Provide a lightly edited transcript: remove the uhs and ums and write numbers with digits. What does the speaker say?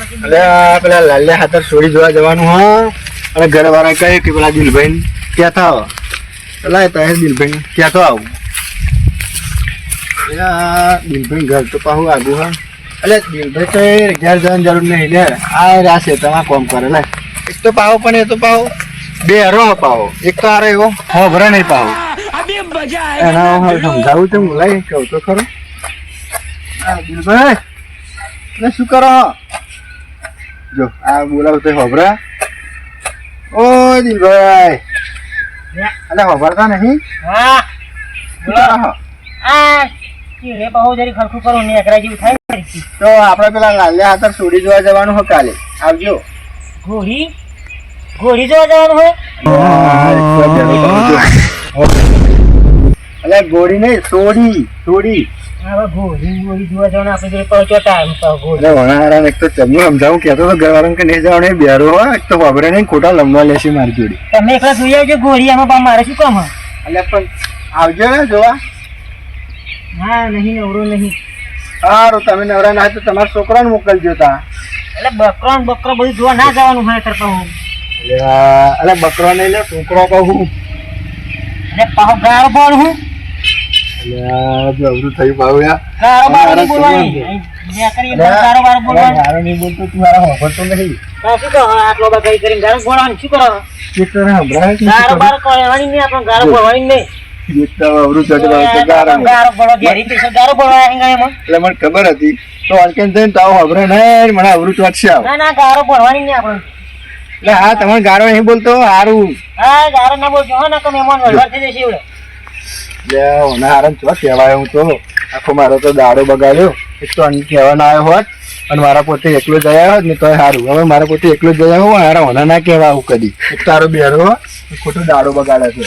અરે પેલા લાલ્યા ખાતર છોડી જોવા જવાનું હા. અને ઘરવાળા કહે કે પેલા દિલભાઈ ક્યાં થાવ પેલા તારે દિલભાઈ ક્યાં તો આવું દિલભાઈ ઘર તો પાહું આગું હા. એટલે દિલભાઈ તો ઘેર જવાની જરૂર નહીં લે આ રાશે તમારે કોમ કરે લે એક તો પાવો પણ એ તો પાવો બે હરો પાવો એક તો આરે એવો હો ભરે નહીં પાવો એના સમજાવું તો બોલાય કહું તો ખરો. દિલભાઈ એટલે શું કરો જો આ બોલાવ તો હોભરા ઓ દિલભાઈ અલે હોભરતા નહીં હા બોલો આ રે બહુ જરી ખરખું કરો ને એકરા જેવું થાય તો આપણે પેલા લાલ્યા હાથર છોડી જોવા જવાનું હોય કાલે આવજો. ઘોડી ઘોડી જોવા જવાનું હોય અલે ગોળી નહીં સોડી સોડી હવે ઘોડી ઘોડી જોવા જવાનું આપણે જોડે પહોંચો ટાઈમ તો ઘોડી વણારા એક તો ચમનું સમજાવું કહેતો તો ઘરવાળાને કે નહીં જવાનું બેરો હોય એક તો વાબરે નહીં ખોટા લંબવા લેશે મારી જોડી. તમે એકલા જોઈ આવજો ઘોડી આમાં મારે શું કામ એટલે પણ આવજો ને જોવા. હા નહીં નવરો નહીં સારું તમે નવરા ના તો તમારા છોકરાને મોકલજો તા. એટલે બકરો ને બકરો બધું જોવા ના જવાનું હોય કરતા હું અલે બકરો નહીં લે છોકરો કહું અને પાહો ગાળો બોલ હું અવરું થયું પાવું યાર ગાળો બાળો નહીં બોલવાની મેં કરી ગાળો બાળો બોલવાની ગાળો નહીં બોલતો તું મારા હોભરતો નહીં. તો શું કહો આટલો બધા કરીને ગાળો બોલવાની શું કરો એક તો સંભળાય ગાળો બાળો કહેવાની નહીં આપણે ગાળો બોલવાની નહીં. એક તો અવરું ચડવા ગાળો બોલો ઘેરી પૈસા ગાળો બોલવાની એમાં એટલે મને ખબર હતી તો અંકેન થઈને તો આવું ખબર નહીં મને અવરું ચોટશે આવું. ના ના ગાળો બોલવાની નહીં આપણે એટલે હા તમારે ગાળો નહીં બોલતો સારું હા ગાળો ના બોલજો હો ને કે મહેમાન વળવાર થઈ જશે એવડે એટલે હારણ ચો કહેવાય હું તો આખો મારો તો દાડો બગાડ્યો એક તો કહેવા ના આવ્યો હોત અને મારા પોતે એકલો જ આવ્યો હોત ને તો સારું. હવે મારા પોતે એકલો જ આવ્યો હોય હારા હોના ના કહેવા આવું કદી એક તારો બેરો ખોટો દાડો બગાડે છે.